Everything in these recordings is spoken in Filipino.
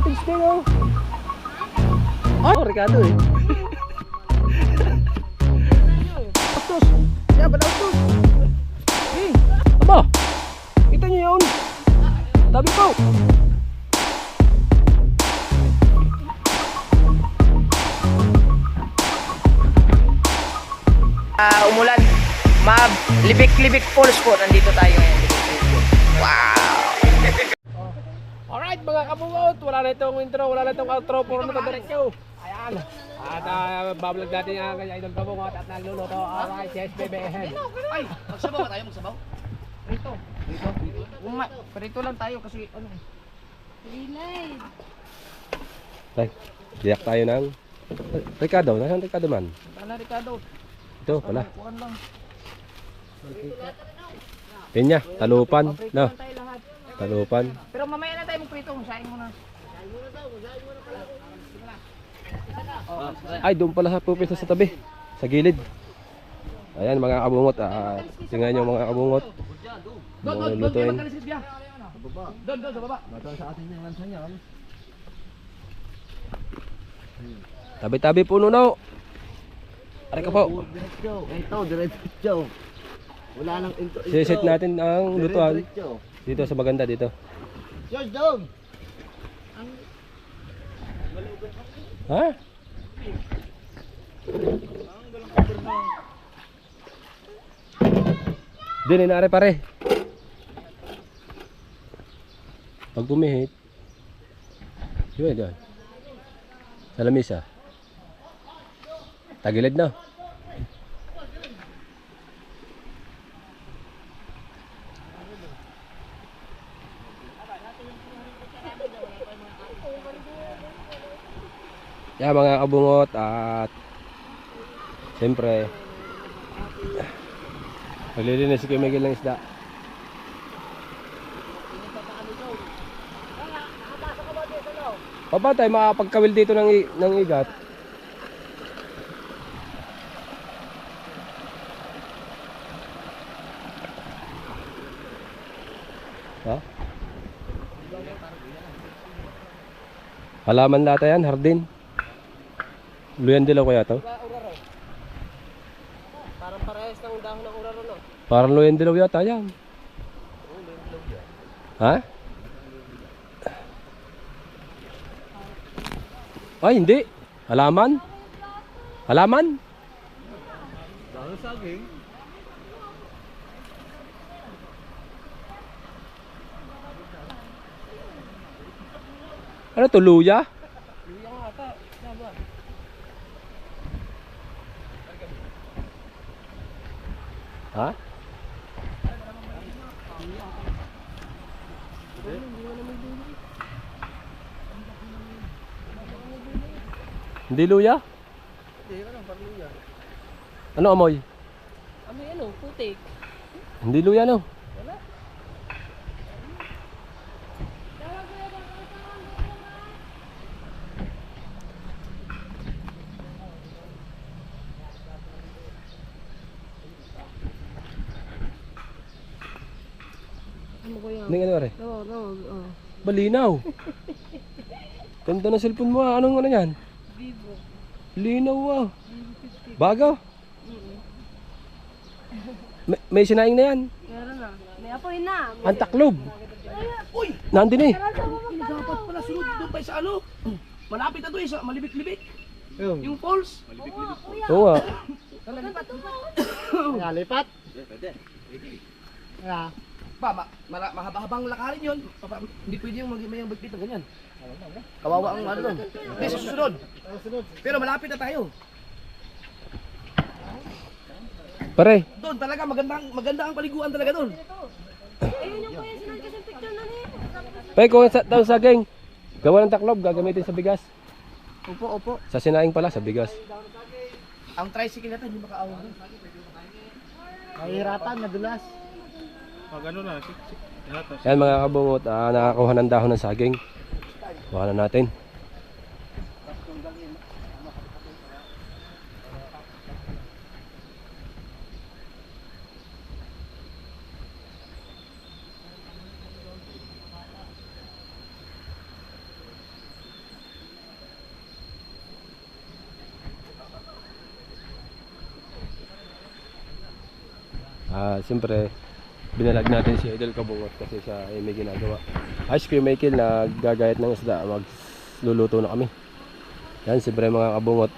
ating stay, oh. Oh, Ricardo eh. Bastos. Yan, bastos. Eh, aba. Kita niyo yun. Tabi po. Umulan. Libik-libik falls po. Nandito tayo ngayon. Wow! Alright mga kabungot, wala na itong intro, wala na itong outro, puro na ito diretso. Ayan. At bablog natin ang kanya idol kabungot at nagluluto. Alright, yes baby. Ay, magsabaw ba tayo? Magsabaw? Rito. Rito lang tayo kasi ano. Relay. Tay, diyak tayo ng Ricardo, nasaan Ricardo man? Ano Ricardo? Ito pala. Kuhan lang. Pinya, talupan. Prito No, lang tayo lahat. talupan. Pero mamaya na tayo magprito. Saing muna. Ay, doon pala sa pupisa sa tabi, sa gilid. Ayan mga kabungot, tingnan nyo mga kabungot. Mga lutuin. Doon, sa baba. Tabi-tabi po nuno. Aray ka po. Ito, diretso. Wala nang intro. Sisit natin ang lutuan. Dito sa maganda dito. George Dog! Ha? Din inaari pare. Pag bumihit. Yun doon. Sa lamisa. Tagilid na. Yeah, mga kabungot at siyempre naglilinis si Kuya Miguel ng isda. Pa tayo makapagkawil dito ng igat? Ha? Halaman lata yan, hardin. Luyan dilaw kaya to? Parang parehas ng dahon ng uraro, no? Parang luyan dilaw yata yan. Ha? Ay, hindi. Halaman? Halaman? Dahil saging. Ano to, luya? Luya nga ata. Saba. Ha? Hindi luya? Hindi, parang luya. Ano amoy? Ano, putik. Hindi luya no? Ano ko yan? Hindi ano re? No. Balinaw. Ganda ng cellphone mo ah. Anong ano yan? Vivo. Linaw ah. Bago? May sinaing na yan. Meron na. May apoy na. Ang taklob. Uy! Nandun eh. Dapat pala sunod doon pa sa ano. Malapit na doon sa malibik-libik. Yung falls. Oo nga. Lipat? Kaya? Pa, mahaba-habang lakarin yun. Hindi pwede yung may bagpit na ganyan. Kawawa ang ano doon. Hindi, sa susunod. Pero malapit na tayo. Pare, Doon talaga, maganda ang paliguan talaga doon. Ayun yung kuya sinang kasi picture na niya. pare kung sa saging, gawa ng taklob, gagamitin sa bigas. Opo. Sa sinaing pala, sa bigas. Ang tricycle natin, hindi makaawang doon. Mahirapan, nadulas. Yan mga kabungot, nakakuha ng dahon ng saging. Kuha na natin. Siyempre, binalag natin si Idol Kabungot kasi siya ay may ginagawa. Ice Cream Michael naggagayat ng isda, magluluto na kami. Yan, siyempre mga kabungot.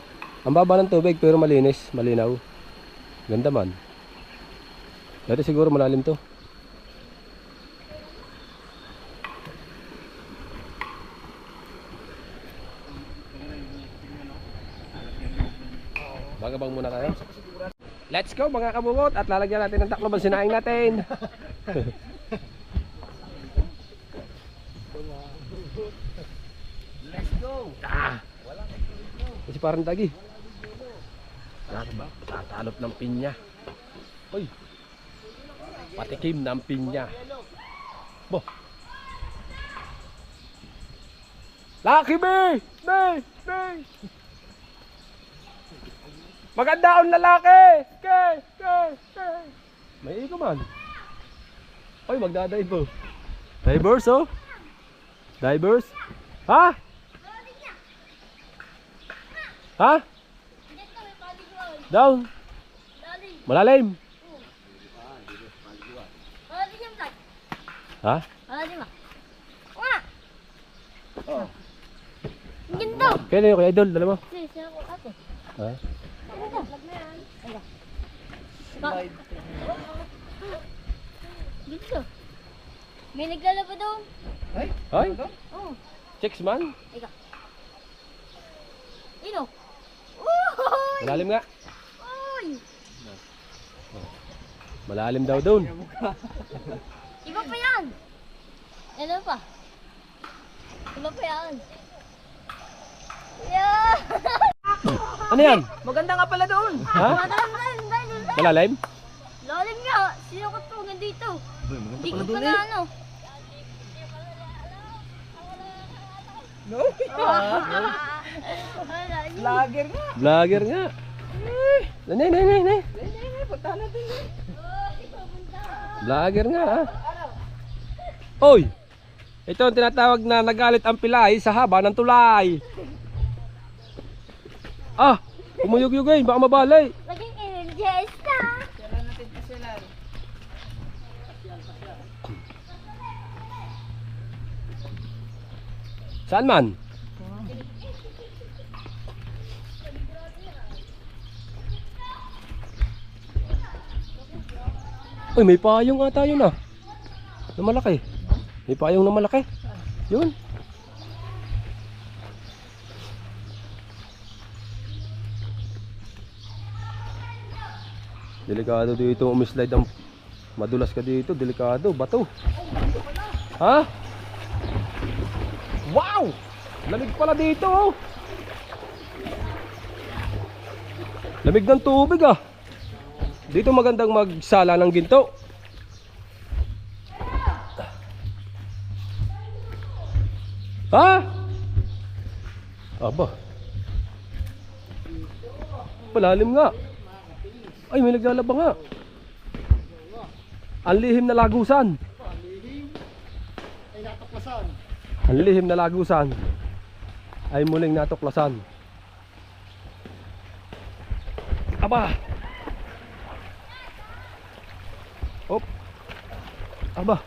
Ang baba ng tubig pero malinis, malinaw. Ganda man. Dati siguro malalim to. Bagabang muna tayo. Let's go mga kabungot at lalagyan natin ng takloban sinaing natin. Let's go. Kasi parang dagi. Tatalop ng pinya. Uy. Patikim ng pinya. Bo. Laki be! Be! Be! Maganda ang lalaki! Kay! Kay! Kay! May iko man. Uy, magdadive po. Divers oh. Divers. Ha? Ha? Down. Malalim. Ha? Ganda. Kaya yung kay Idol, dala mo. Si, siya ko ate. Ha? Dito. May naglalaba doon. Ay? Oh, Chicks man? ika. Ino. Uy! Malalim nga. Uy! Malalim daw doon. Iba pa yan. Ano pa? Iba pa yan. Yeah! Ano yan? Maganda nga pala doon. Ha? Malalim? Lalim nga. Sino ko tungan dito? Hindi ko pa na ano. No? Lager. Vlogger nga. Nay, nay, nay, nay. Punta natin. Vlogger nga ha. Oy! Ito ang tinatawag na nagalit ang pilay sa haba ng tulay. Ah! Umuyog-yugay, baka mabalay. Naging energized na. Saan man? Uy, may payong ata yun ah. Na malaki. May payong na malaki. Yun. Delikado dito umislide ang madulas ka dito, delikado, bato. Ha? Wow! Lamig pala dito oh. Lamig ng tubig ah. Dito magandang magsala ng ginto. Ha? Aba. Palalim nga. Ay, may naglalaba nga. Ang lihim na lagusan. Ang lihim na lagusan ay muling natuklasan. Aba. Op. Aba.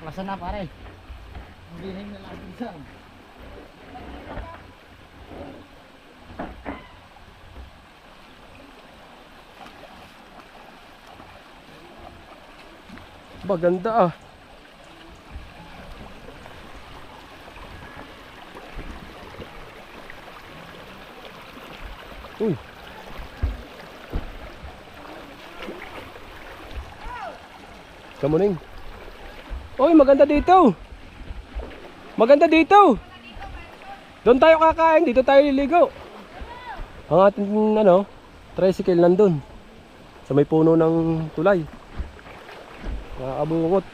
Klasa na pare. Hindi na lang isang. Maganda ah. Uy. Kamuning. Uy, maganda dito. Maganda dito. Doon tayo kakain, dito tayo liligo. Ang ating ano, tricycle nandun. Sa may puno ng tulay. Mga kabungot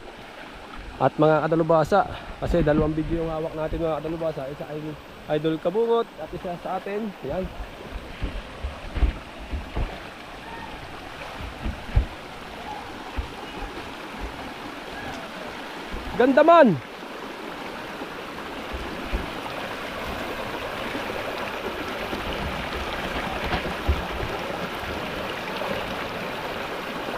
at mga kadalubasa, kasi dalawang video yung hawak natin mga kadalubasa, isa ay Idol Kabungot at isa sa atin. Yan. Ganda man.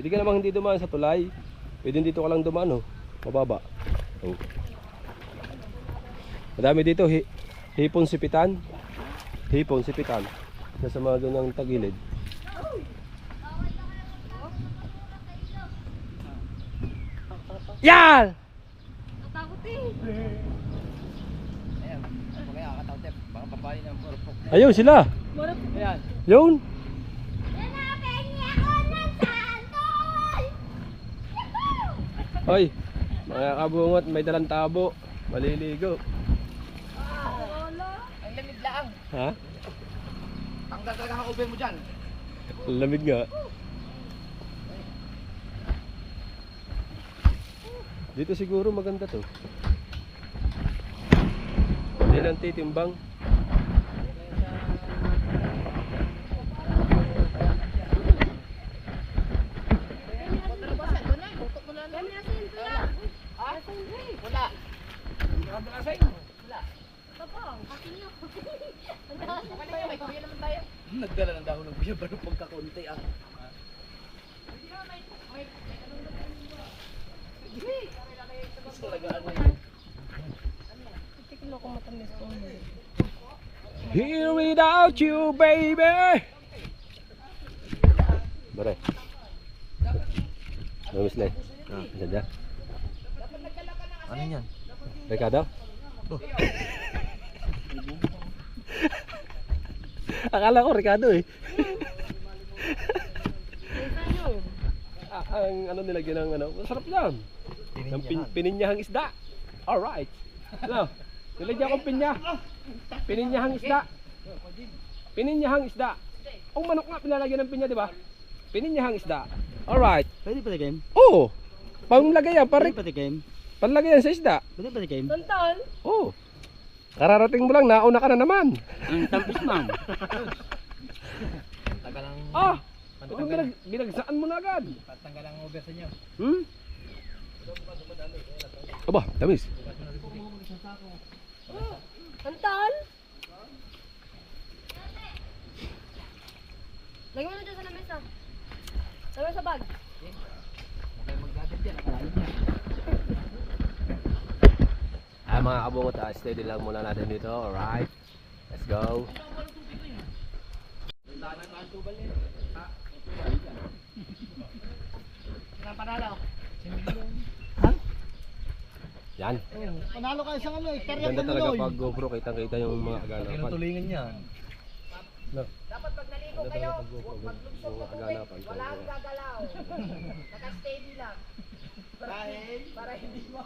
Pwede ka namang hindi dumaan sa tulay. Pwede dito ka lang dumaan, oh. Mababa. Oh. Madami dito, hipon sipitan. Hipon sipitan. Nasa mga ganyang tagilid. Yan! Natakot eh. Ayan, ano kaya kataw tep? Baka babae ng purpok. Ayun sila. Ayan. Yun. Hanapin niya ako ng santol! Hoy, mga kabungot, may dalang tabo. Maliligo. Ang lamig lang. Ha? Tanggal talaga ang uber mo dyan. Lamig nga. Dito siguro maganda to. Hindi lang titimbang. Wala. Nagdala ng dahon ng buya pero pagkakunti ah. Here without you, baby. Bare. Namis na eh. Isa dyan. Ano yan? Ricardo? Akala ko Ricardo eh. Ang ano nilagyan ng ano, masarap yan. Ng pininyahang isda. Alright. Ano? Nilagyan kong pinya. Pininyahang isda. Pininyahang isda. Ang manok nga pinalagyan ng pinya, di ba? Pininyahang isda. Alright. Pwede pa game? Oo. Panglagay yan, Pwede pa game? panlagay yan sa isda. Pwede pa game? Santol? Oo. Kararating mo lang, nauna ka na naman. Ang tampis ma'am. Tagal ang Ah! Binagsaan mo na agad. patanggal ang uber sa inyo. Hmm? Aba, tamis. Santol? Lagyan mo na dyan sa lamesa. Lagyan sa bag. Okay, magdadad dyan. Akalain niya. Mga kabungot, steady lang muna natin dito. Alright. Let's go. Ang panalo. Yan. Panalo kayo sa ano, Ganda talaga pag GoPro, kitang-kita yung mga aganapan. Tulingan niya. Dapat pag naligo kayo, Yung maglugsok mga sa tubig, aganapan. wala akong gagalaw. Naka-steady lang. Para hindi mo.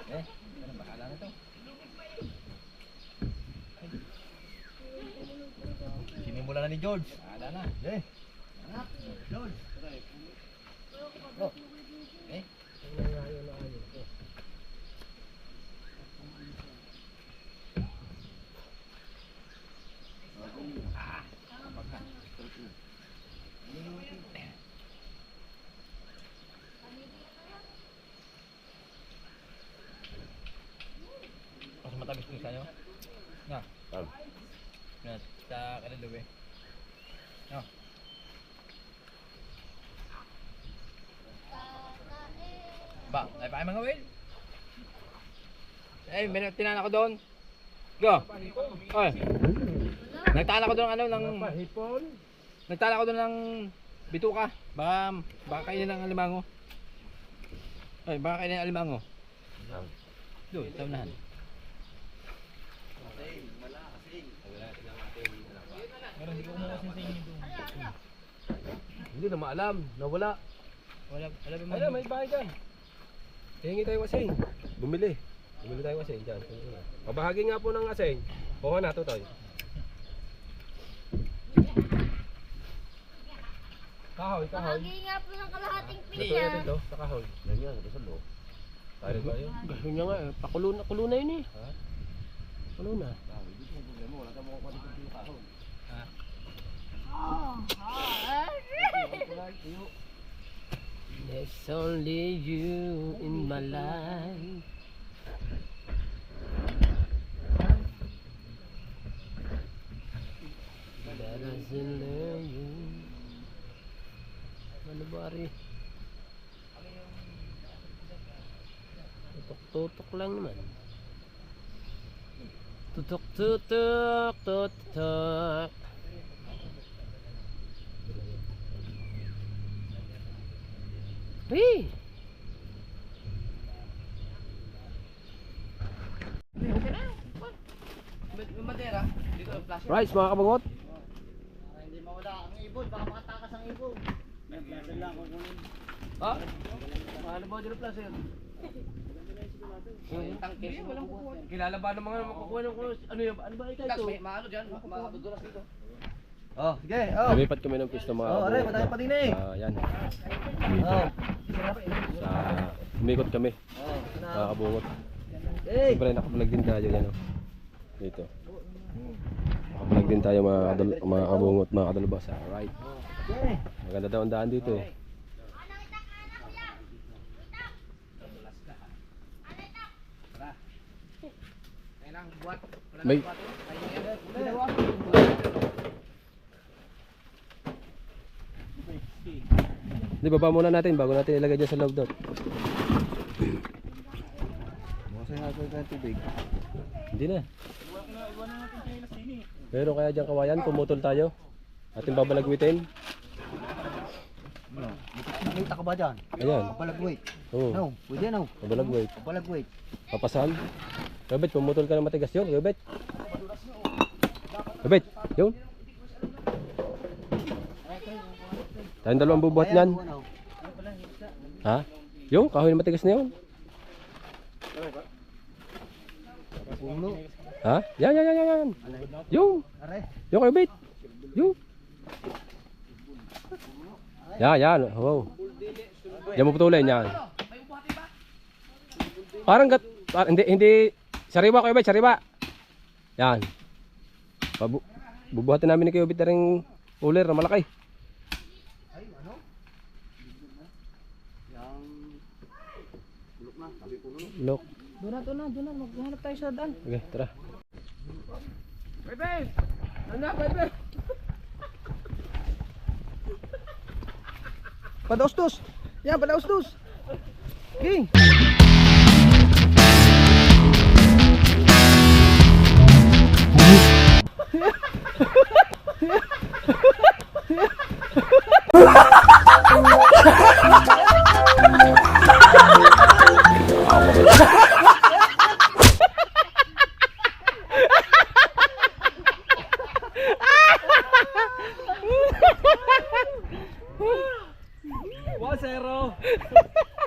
Ano bahala na to? Sinimula na ni George. Bahala na. Eh. George. Oh. Eh. Mas matamis kung isa nyo? Nga. Nga, sa kalaluwi. Nga. Ba, ay pa kayo mga Will? Eh, may tinana ko doon. Go. Oy. Nagtala ko doon ng ano ng Nagtala ko doon ng bituka. Baka kainin ng alimango. Ay, baka kainin ng alimango. Doon, taunahan. Hindi na maalam, nawala. Wala ba Ayun, may bahay dyan. Hihingi tayo aseng. Bumili tayo aseng dyan. Pabahagi nga po ng aseng. Kuha na, Totoy. Kahoy. Bahagi nga po ng kalahating Ito pinya. natin to, sa kahoy. Ganyan, ito sa loob. Kaya ba yun? Ganyan nga nga, pakulo na yun eh. Ha? Pakulo na. There's only you in my life. That doesn't love you. Ano ba rin? Tutok-tutok lang naman. Tutok-tutok, tutok. Hey! Madera, dito ang plastic. Rice mga kabangot. Para hindi mawala ang ibon, baka makatakas ang ibon. May plaza lang kukunin. Ha? Ano ba dito plus yun? Yung tangke. Walang kukuha. Kilala ba ng mga makukuha ng kulos? Ano yun? Ano ba ito? Tapos may maano dyan, madudulas dito. Oh, sige. Oh. Lumipat kami ng pisto mga Oh, aray, kabangot. madami pa din eh. Yan. Oh. Umikot kami. Oh. Mga kabungot. Hey. Siyempre nakablog din tayo yan. Dito. Nakablog din tayo mga kabungot, mga kadalba sa right. Maganda daw ang daan dito eh. Kailang buhat. May Di baba muna natin bago natin ilagay dyan sa loob doon. Kasi nga ko yung tubig. Hindi na. Pero kaya dyan kawayan, pumutol tayo. Ating babalagwitin. Nakita ka ba dyan? Ayan. Palagwait. Oo. No, pwede no. Babalagwit. Palagwait. Papasan. Robert, pumutol ka ng matigas yun. Robert. Robert, yun. Tayong dalawang bubuhat niyan. Ha? Yung, kahoy na matigas na yun. Puno. Ha? Yan. Yung. Are. Yung, Robert. Yung. Yan. Wow. Yan mo putulin, yan. Hindi. Sariwa, Kuya Bet, sariwa. Yan. Bubuhatin namin ni Kuya Bet na rin uler na malaki. Look. Doon na. Maghanap tayo sa daan. Okay, tara. Bebe! Anak, bebe! Padaustos. Yan, padaustos. Okay.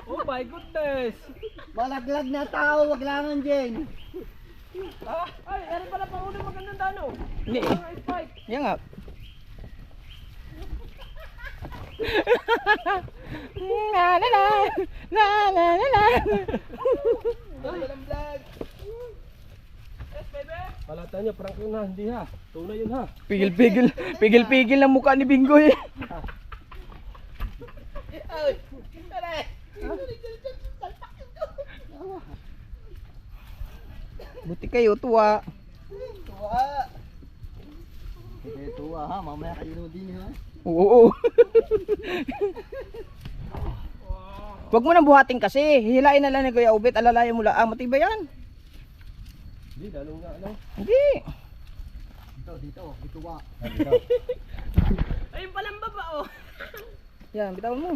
Oh my goodness! Malaglag na tao, wag langan dyan. Ay, meron pala pang ulo magandang dano. Hindi. Yan nga. La. Palata niya, prank yun ha, hindi ha. Tunay yun ha. Pigil ang mukha ni Bingo eh. Buti kayo, tuwa. Sige, tuwa ha, mamaya kayo din ha. Oo. Wag mo nang buhatin kasi. Hilain na lang ni Kuya Ubet. Alalayan mo lang. Matibay yan. Hindi, lalong nga ano. Hindi. Dito, tuwa. Ayun palang baba oh. Yan, bitawan mo.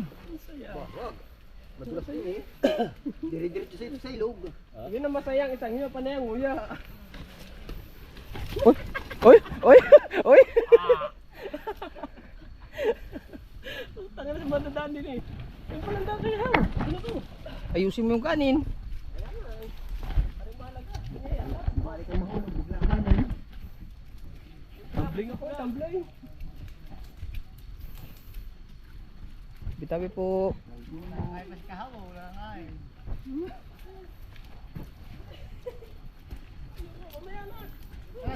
Madulas yun eh. Dire-diretso sa ilog. Yun ang masayang, isang hiyo pa na yung nguya. Oy. Tanga na sa matandaan din eh. Yung palang daan kayo ha. Ano to? Ayusin mo yung kanin. Tumbling ako, tumbling. Bitabi po. Ay, mas kahawa, wala nga eh.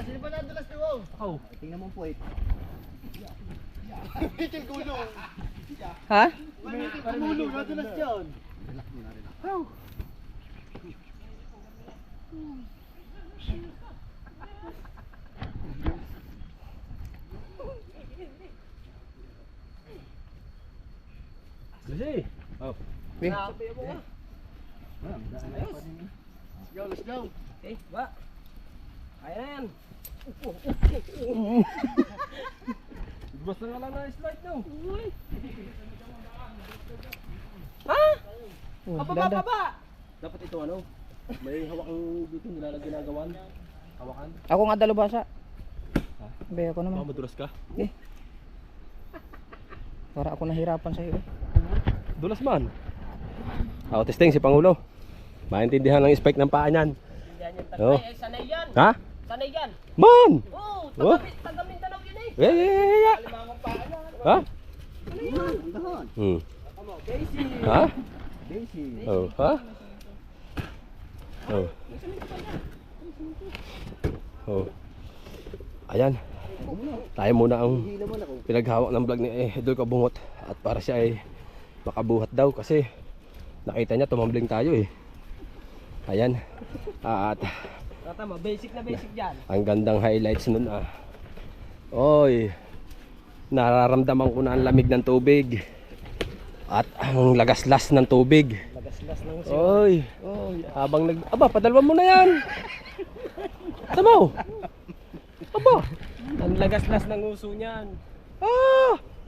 Sino ba nadulas ni Wow? Ako. Tingnan mo po eh. Ha? Ulo, nadulas dyan. Go, let's go. Eh, ba? Ayan. Basta nga lang na slide no. Ha? Pababa. Dapat ito ano? May hawakang dito nilalagyan na gawan. Hawakan. Ako nga dalubhasa. Be ako naman. Baka madulas ka. Para ako nahirapan sa iyo. Dulas man. Ako testing si Pangulo. Maintindihan ng spike ng paa niyan. Oh. Sanay yan. Ha? Sanay yan. Man! Oo, Oh. taga-Mindanao yun eh. Yeah. Ha? Dahan. Ha? Daisy. Oh, ha? Oh. Oh. Ayan. Tayo muna ang pinaghawak ng vlog ni Idol Kabungot at para siya ay makabuhat daw kasi nakita niya tumambling tayo eh. Ayan. At Tama, basic na basic dyan. ang gandang highlights nun oy, nararamdaman ko na ang lamig ng tubig at ang lagaslas ng tubig. Lagaslas ng Oy, habang aba, padalwan mo na yan. Tama. Aba, Ang lagaslas ng uso niyan.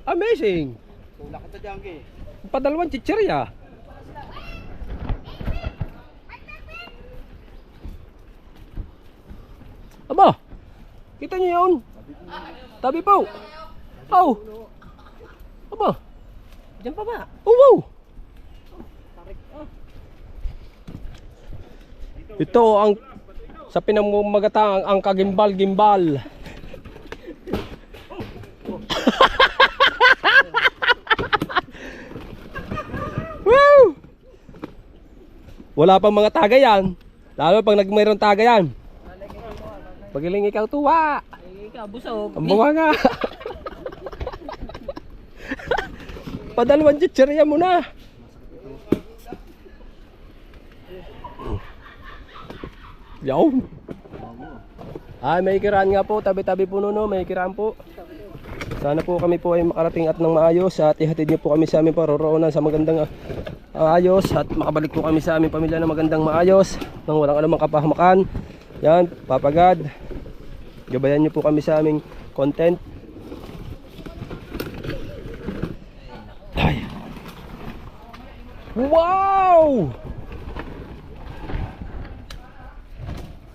amazing. Tula ka ta dyan, Ki. Padalwan chichirya. Aba, kita niyo yun? Tabi po. Oh. Aba, Diyan pa ba? wow. Ito ang sa pinamamagatang ang kagimbal-gimbal. Woo! Wala pang mga tagayan. Lalo pag mayroong tagayan. Pagiling ikaw tuwa. Ikaw, busog. Ang bunga nga. Padalwan chichirya mo na. Yaw. May kiraan nga po, tabi-tabi po no, may kiraan po. Sana po kami po ay makarating at ng maayos at ihatid niyo po kami sa aming paroroonan sa magandang ayos at makabalik po kami sa aming pamilya na magandang maayos nang walang anumang kapahamakan. Yan, papagad. Gabayan niyo po kami sa aming content. Ay. Wow!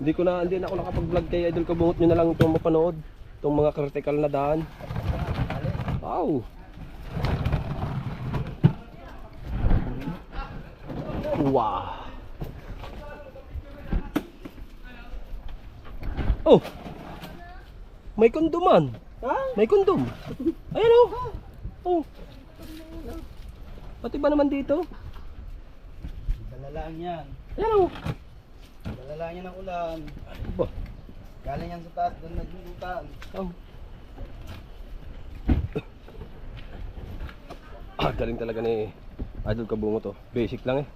Hindi na ako nakapag-vlog kay Idol Kabungot, nyo na lang itong mapanood. Itong mga critical na daan. Wow! Wow! Oh! May kondoman! May kondom! Ayan oh! Oh! Pati ba naman dito? Dalalaan yan. Ayan oh! Dalalaan yan ng ulan. Ba? Galing yan sa taas, doon naglulutan. Oh. Galing talaga ni Idol Kabungot to. Basic lang eh.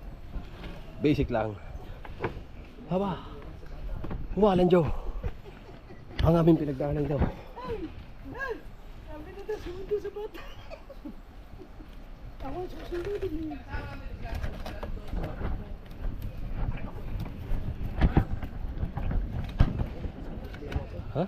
Basic lang. Haba. Huwalan Joe. Ang aming pinagdaanan daw. Ha?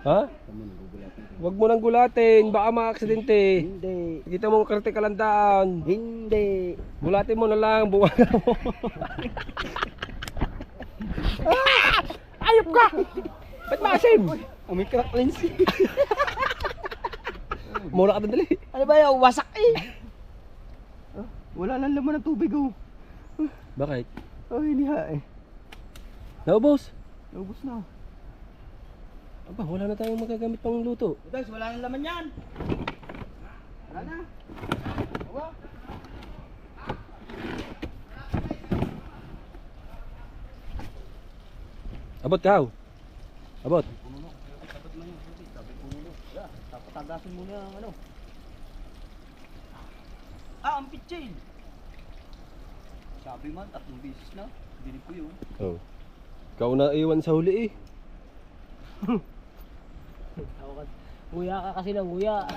Ha? Huwag mo nang gulatin, baka ma-aksidente. Hindi. Kita mo critical ang daan. Hindi. Gulatin mo na lang, buwaga mo. Ayop ka! Ba't maasim? May crack lens. Muna ka dali. Ano ba yan? Wasak eh. Wala nang laman ng tubig oh. Bakit? Oh, hindi ha eh. Naubos? Naubos na. Aba, wala na tayong magagamit pang luto. Guys, wala nang laman yan. Wala na. Awa. Abot ka. Abot. Tagasin mo na ang ano. Ang pitchin. Sabi man, 3 beses na. Bili ko yun. Oh. Ikaw na iwan sa huli eh. Nguya ka kasi ng nguya.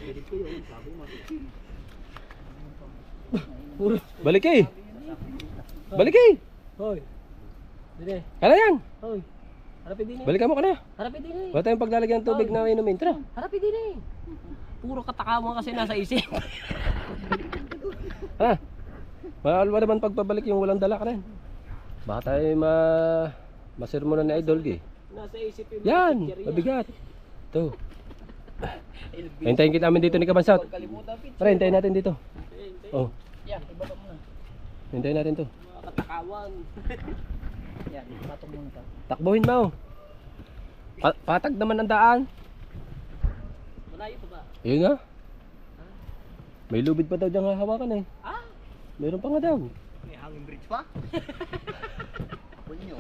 Bili ko yun. Sabi man. Balik eh. Balik eh. Hoy. Dine. Kala yan. Hoy. Harapin din eh. Balikan mo ka na. Harapin din eh. Wala tayong paglalagyan ng tubig na inumin. Tara. Harapin din eh. Puro katakawan kasi nasa isip. Ha? Mahal ba naman pagpabalik yung walang dala ka rin? Baka tayo masirmo na ni Idol eh. Nasa isip yung Yan, mabigat. Ito. Hintayin kita namin dito ni Kabansat. Tara, hintayin natin dito. Oh, Yan, ibaba mo na. hintayin natin to. Mga katakawan. Yan, patong muna ka. Takbuhin mo. Patag naman ang daan. Malayo pa ba? Ayun nga. May lubid pa daw diyang hahawakan eh. Ah! Meron pa nga daw. May hanging bridge pa? Ako nyo.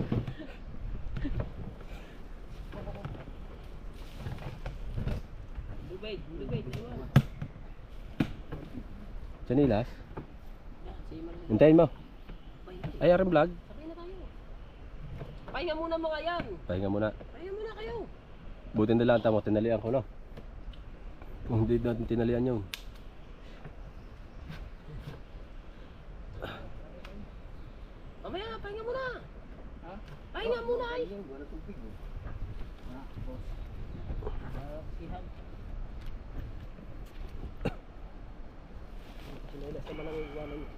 Lubid, lubid. Sanilas. Yan, sige mo na. Hintayin mo. Ay, Arim Vlog. Sabay na tayo. Pahinga muna mga yan. Pahinga muna. Pahinga muna kayo. Buti na lang tamo, tinalian ko no. Kung hindi natin tinalian yun. Mamaya, pahinga muna. Ha? Pahinga muna ay. Wala tubig. Sinelas naman ang iwanan niya.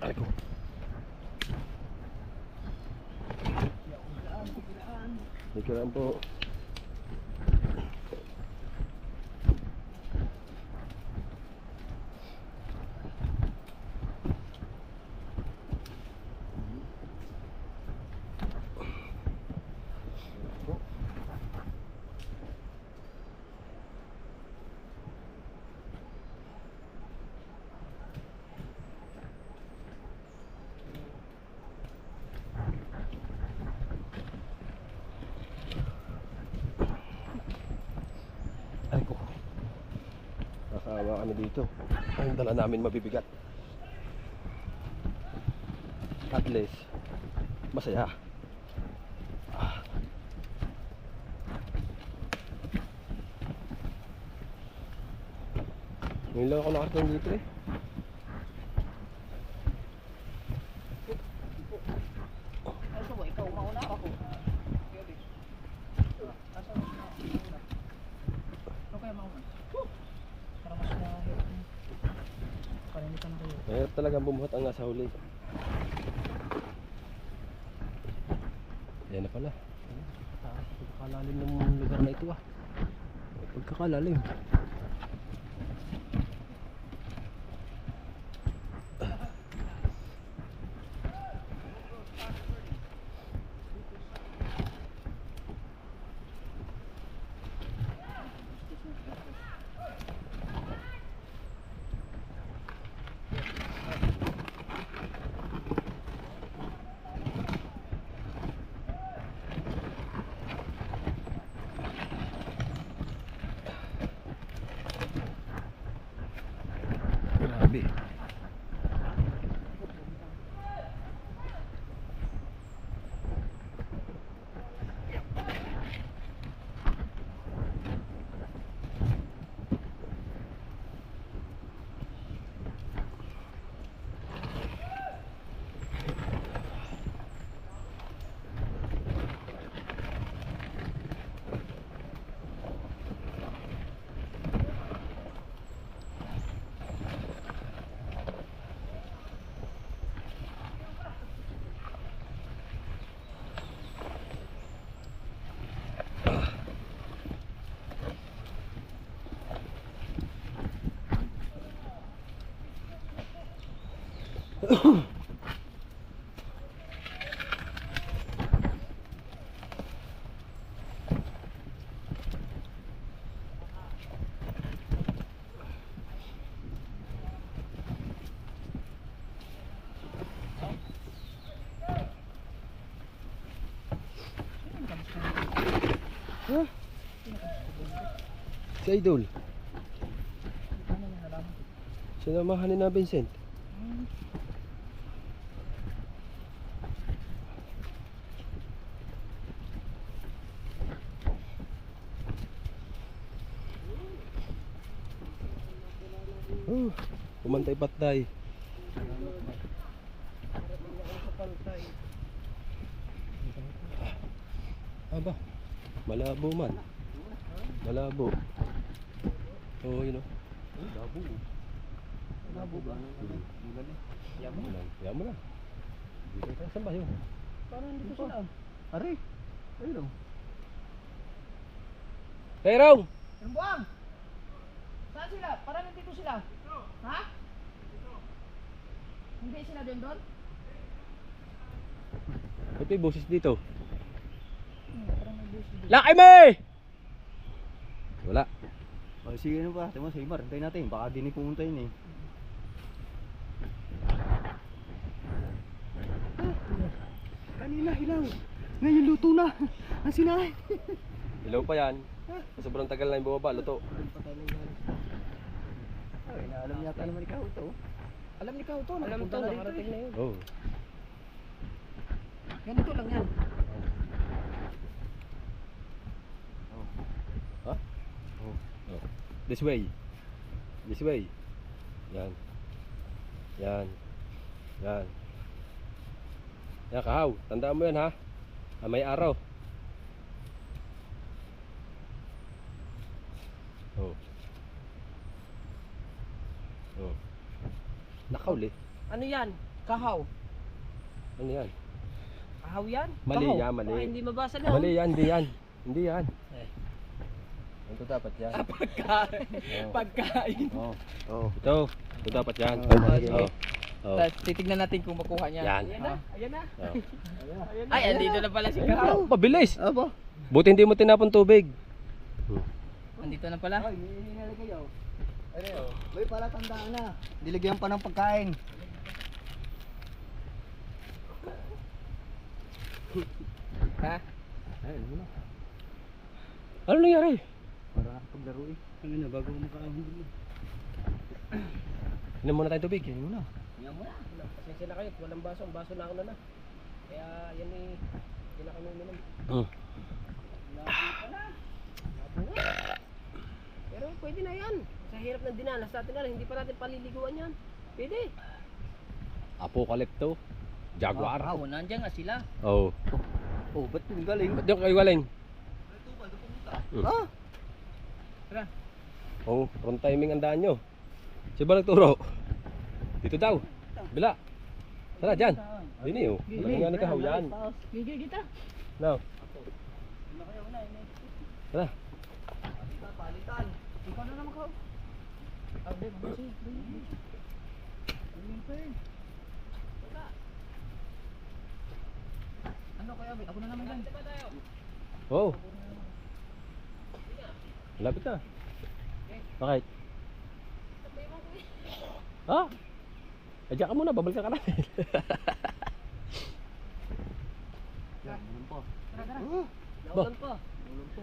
Ay ko. Ikiraan po. Ay ko. Nakaawa kami dito. Ang dala namin mabibigat. At least, masaya. Ngayon lang ako nakarating dito eh. Ano mo, ikaw mauna ako. Ano kaya mauna? Para mas mahirap. Karamitan na kayo. Mahirap talagang bumuhat ang nasa huli. Yan na pala. Pagkakalalim ng lugar na ito ah. Pagkakalalim. Si Idol. Sinamahan ni na Vincent. Pumantay patay. Aba, malabo man. Malabo. Oo, yun o. Malabo. Malabo ba? Yaman mo lang. Yaman mo lang. Dito tayo. Saan ba yun? Parang dito sila. Aray. Ayun o. Kairong! Anong buwang? Saan sila? Parang nandito sila. Ha? Hindi sila doon? Ba't may boses dito? Laki me! Wala. O sige ano pa. Tama sa Imar. Hintayin natin. Baka di ni pumunta yun eh. Kanina hilaw. Ngayon luto na. Ang sinahay. Ilaw pa yan. Sobrang tagal na yung bumaba. Luto. Ay, naalam yata naman ikaw ito. Alam ni Kao to. Alam to, nakarating na yun. Oh. Ganito lang yan. Ha? Oh. This way. This way. Yan. Yan. Yan. Yan kahaw. Tandaan mo yan ha. May araw. Oh. Oh. Nakauli. Ano yan? Kahaw. Ano yan? Kahaw yan? Mali Kahaw. yan, mali. Baka hindi mabasa na. Mali yan, hindi yan. Hindi yan. Ito dapat yan. Pagkain. Oh. Pagkain. Oh. Oo. Ito dapat yan. sige. Oh. Oh. Tapos titignan natin kung makuha niya. Yan. Ayan na. Ayan na. Oh. Ay, andito na pala si Kahaw. Mabilis. Aba. Buti hindi mo tinapon tubig. Andito na pala. Ay, hihinala kayo. Ano? May palatandaan na. Diligyan pa ng pagkain. Ha? Ay, ano na. Ano nangyari? Para nakapaglaro eh. Ano na, bago makaahon din. Inom muna tayo tubig. Yan muna. Pasensya na kayo. Walang baso. Ang baso na ako na. Kaya yan eh. Hindi na kami uminom. Pero pwede na yan. Sa hirap ng dinanas natin na hindi pa natin paliliguan yan. Pwede. Apocalypto. Jaguar. Oo, nandiyan nga sila. Oh. Oh, ba't yung galing? Ba't yung kayo galing? Ah! Tara. Oh, wrong timing ang daan nyo. Siya ba nagturo? Dito daw. Bila. Tara, dyan. Dini oh. Walang nga ni kahaw yan. Gigi kita. No. Tara. Palitan. Ikaw na naman ka. Abde, kasi. Ano kaya, Abde? Ako na naman yan. Oh. Lapit na. Bakit? Ha? Adya ka muna, babalikan ka natin. Yan, ganun po. Tara, tara. Ba? Naulan pa.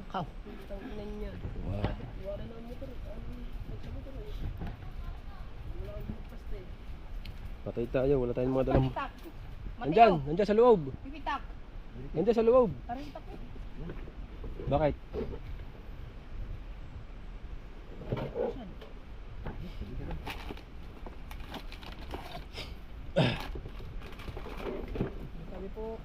Kaw. Ang inan niya. Wow. Wala na ang motor. Sa motor eh. Wala ang paste. Patay tayo, wala tayong mga dalang. Pipitak. Nandyan, nandyan sa loob. Pipitak. Nandyan sa loob. Paritak eh. Bakit? Sabi po.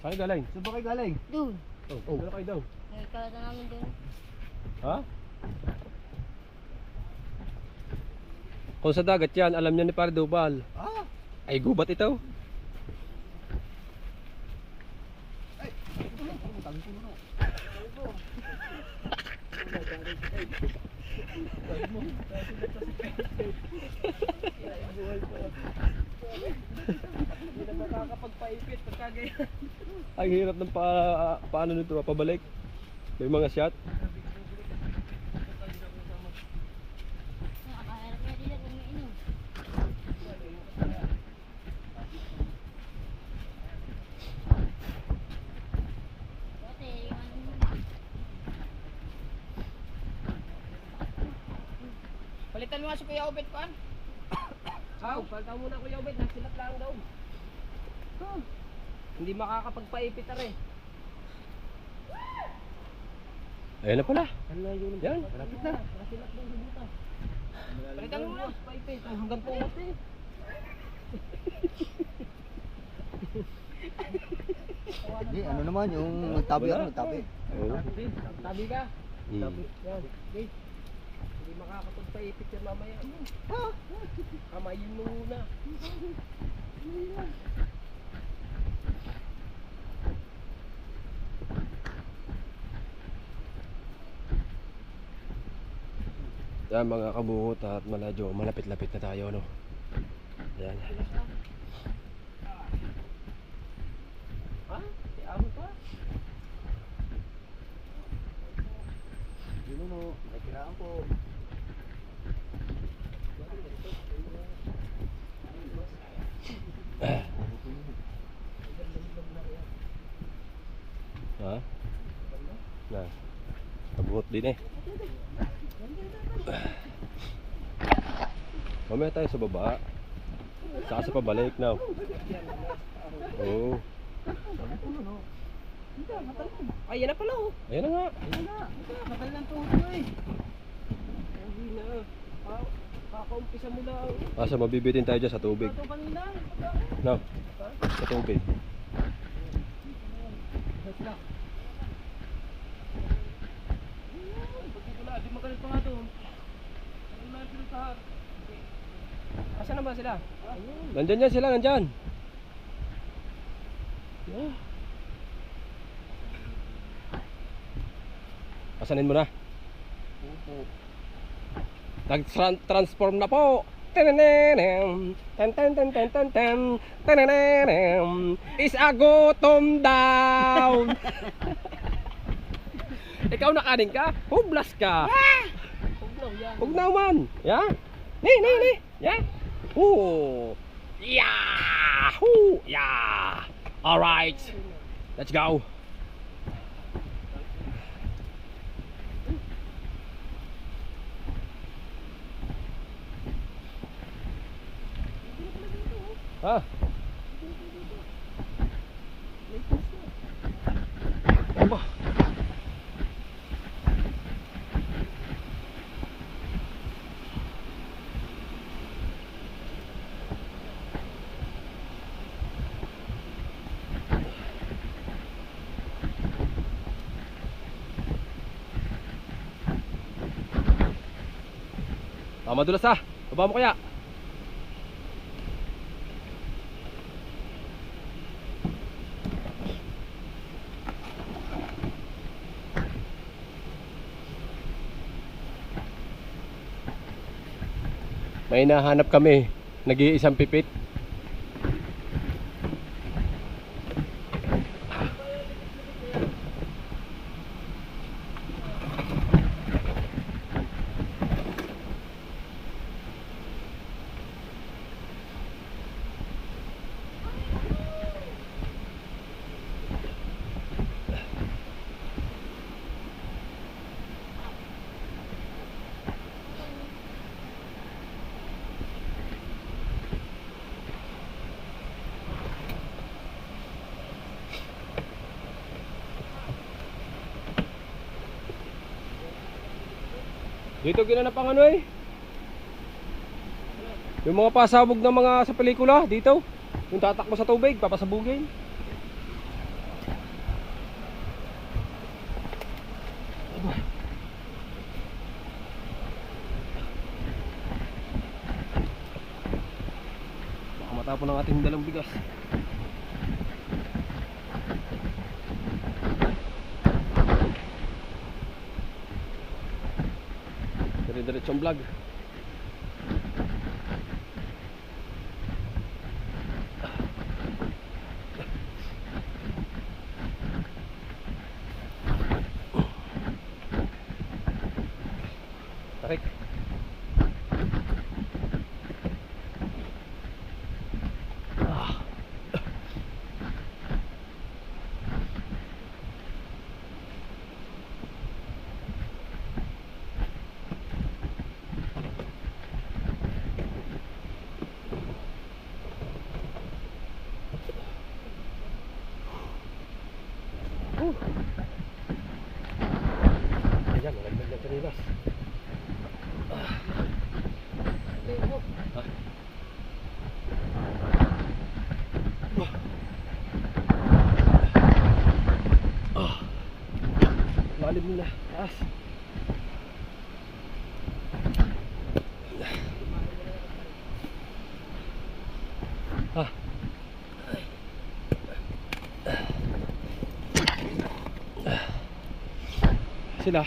Saan kayo galing? Saan ba kayo galing? Doon. Oh, wala kayo daw. Nagkalata namin doon. Ha? Kung sa dagat yan, alam niya ni Pare Dubal. Ah! Ay gubat ito. Hindi na makakapagpaipit pagka ganyan. Ang hirap ng paano nito, pabalik. May mga shot. Nakakaharap na nila kung mainom. Dati, yung ano mo. Palitan mo nga si Kuya Obet pan. Palitan mo na Kuya Obet, nagsilat lang daw. Hindi makakapagpaipit na rin. Ayun na pala. Ano na yun? Yan, malapit na. Nasilat daw sa buta. Palitan mo na. Paipit, hanggang pungot eh. Hindi, ano naman yung magtabi ako, magtabi. Oo. Tabi ka. Mm. Yan. Okay. Hindi makakapagpaipit yan mamaya. Kamayin mo muna. Yan mga kabukot at maladyo, malapit-lapit na tayo, no? Yan. Ha? Si Amo pa? Yun mo, may kiraan po. Ha? Na. Kabukot din eh. Mamaya tayo sa baba. Saka sa pabalik now. Oo. Ay, yan na pala oh. Ayan na nga. Matal ng tuto eh. Hindi na. Kakaumpisa mo lang. Asa mabibitin tayo dyan sa tubig. Ito kanina. No. Sa tubig. Di magalit pa nga doon. Ano na yung pinuntahan? Asan na ba sila? Nandyan yan sila, nandyan. Yeah. Pasanin mo na. Nag-transform na po. Ten ten ten ten ten ten ten. Is a gutom down. Ikaw nakanin ka? Hublas ka. Huwag naman. Yeah. Ni. Yeah. Ooh. Yeah. Ooh. Yeah. All right. Let's go. Ha? Apa? Madulas ah. Baba mo kaya. May nahanap kami, nag-iisang pipit. Dito ginanap ang ano eh. Yung mga pasabog ng mga sa pelikula dito. Yung tatakbo sa tubig, papasabugin. Baka matapon ang ating dalang bigas. diretsong vlog. Tarik. Ayan, malaglag na kanilas. Lalim nila, taas. Ah. Sila.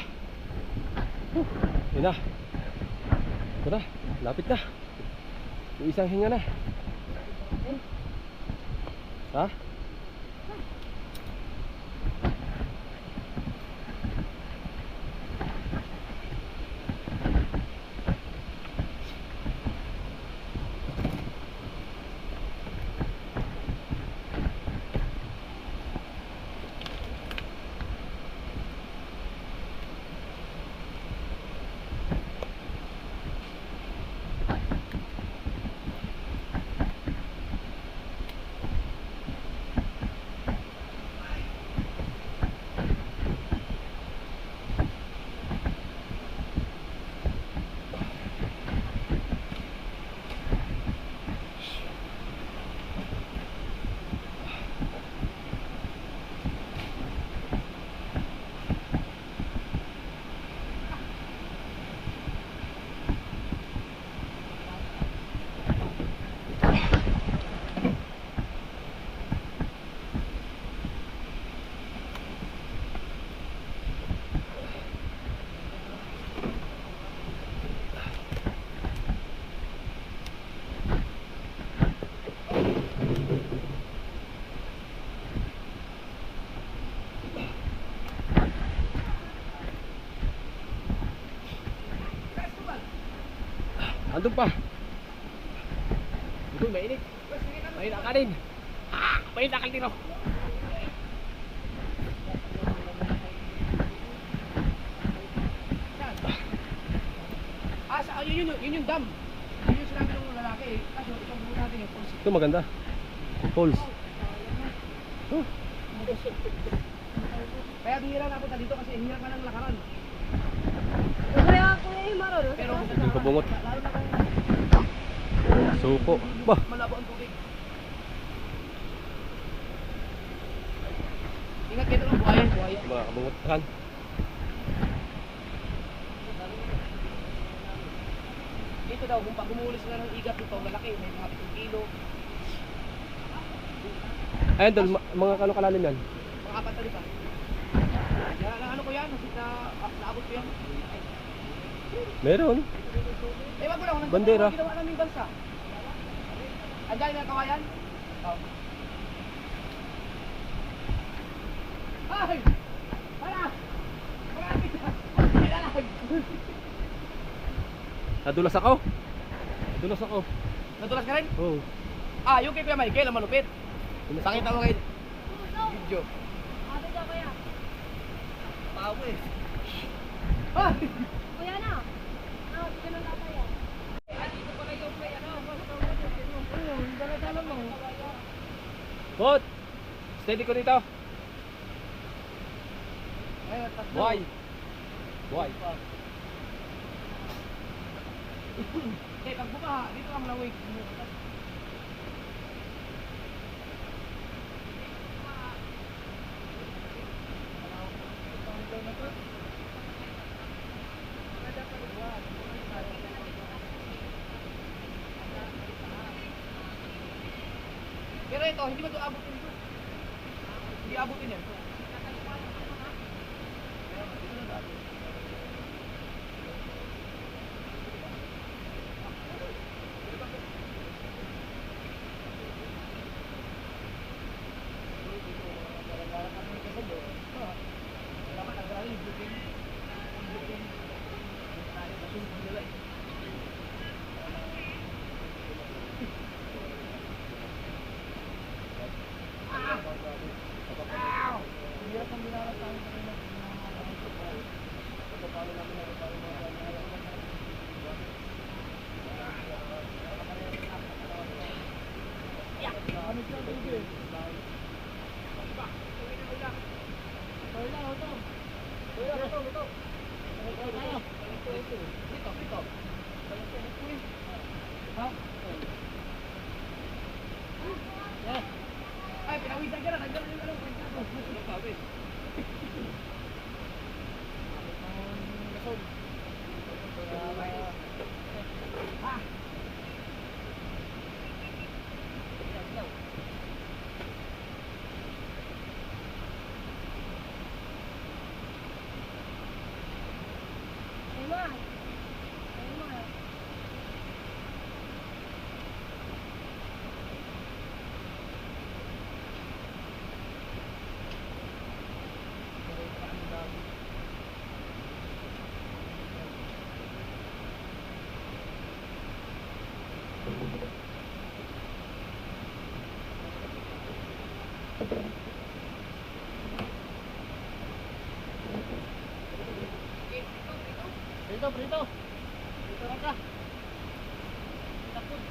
Yun na. Ito na, lapit na. Yung isang hinga na. Ha? Andun pa. Ito, mainit. Mainit ka rin. Mainit ka rin. Yun yung dam. Yun yung sinabi ng lalaki eh. Kaso itong buo natin yung pulse. Ito maganda. Falls. Oh. Kaya bihira na punta dito kasi hirap ka ng lakaran. Kaya ako eh, marunong. Pero Yung kabungot. lalo na kung Suko. Bah. malabo ang tubig. Ingat kayo ng buhaya. Mga kabungotan. Dito daw, kung pag gumulis na ng igat ito, malaki, may mga 10 kilo. Ayun, tol, mga kano kalalim yan? Mga apat na lipa. Ano ko yan? Naabot ko yan. Meron. Eh, wag mo lang. Bandera. Ginawa namin bansa. Andiyan na kawayan? Oo. Ay! Para! Marami ka! Kailangan! Nadulas ako. Nadulas ako. Natulas ka rin? Oo. Ah, yung kay Kuya Michael, ang malupit. Sakita mo kay video. Ate ka kaya? Tao eh. Ah! Kuya na. Sige na natin yan. Dala-dala mo. Bot! Steady ko dito. Buhay. Buhay. Eh, pag buka, dito ang lawig. Pero ito, hindi mo ito abutin ito. Hindi abutin yan. Ay, pinawisan ka na. Nagdala yung ano. Emma. Emma. Prito, prito. Prito lang ka. Takot.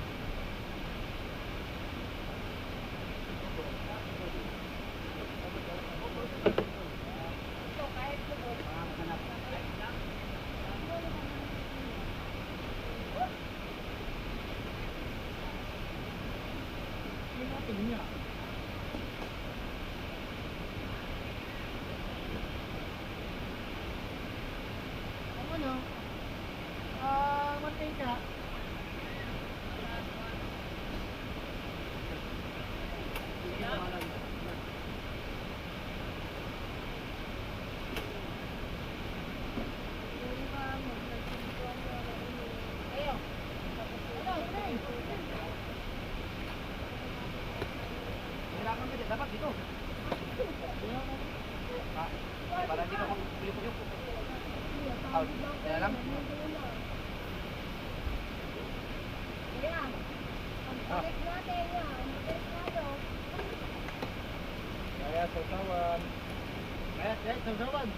Ano? Mantika. Kailangan ka dyan. Dapat dito. Para hindi ka puyok-puyok. Kaya lang. Yan. Ang balik natin yan. Balik natin. Kaya sa tawan. Kaya, sasawan.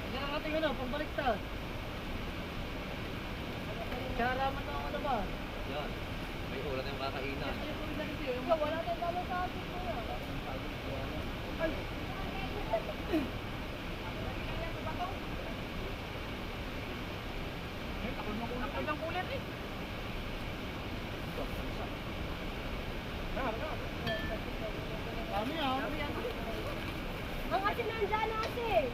Yan ang ating ano, pambaliktad. Kara man ang ano ba? Yan. May ulat yung kakainan. Wala tayong dalo sa atin ko yan. Kami ah. Ang asin nandiyan ang asin.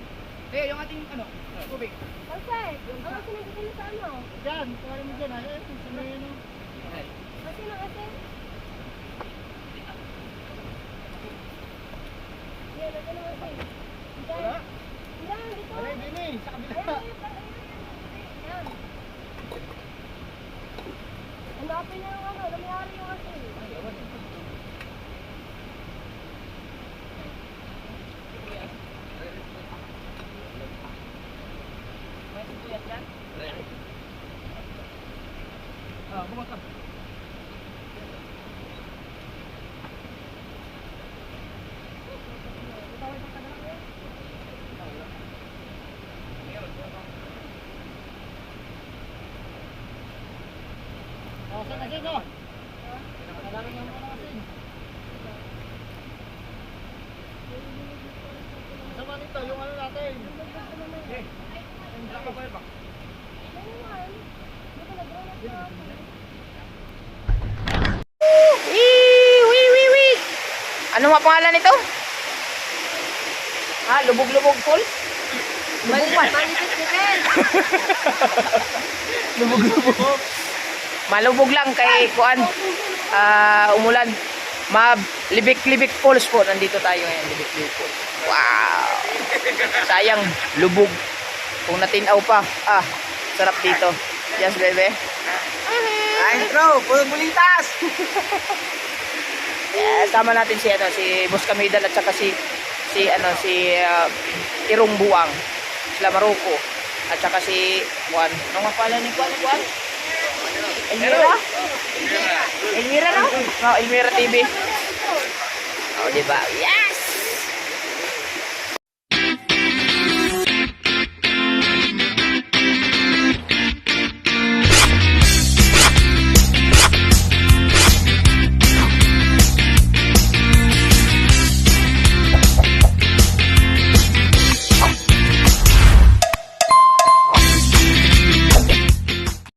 Eh, yung ating ano, tubig. Kasi, ang asin nandiyan sa ano? Diyan, kaya mo dyan ay. Sabihin mo. Asin ang asin. Yan, nandiyan ang asin. Wala? Yan, dito. Wala din eh, sa kabila. Yan. Hanapin niya yung ano, nangyari yung asin. Bukas. Saan na sino? Kailangan niya muna kasi. Sama nito, yung ano natin. Saka pa ba? Ano nga pangalan nito? Lubog-lubog pool? Lubog Lubog-lubog. Malubog lang kay Kuan. Umulan. Libik-libik falls po. Nandito tayo ngayon. Libik-libik falls. Wow. Sayang. Lubog. Kung natinaw pa. Sarap dito. Yes, bebe. Ay, bro, puro bulitas. Sama natin si Boss Kamidal at saka si Irong Buang. Sila Maruko. At saka si Juan. Ano nga pala ni Juan? Elmira? Elmira no? No, Elmira TV. Oh, diba? Yeah!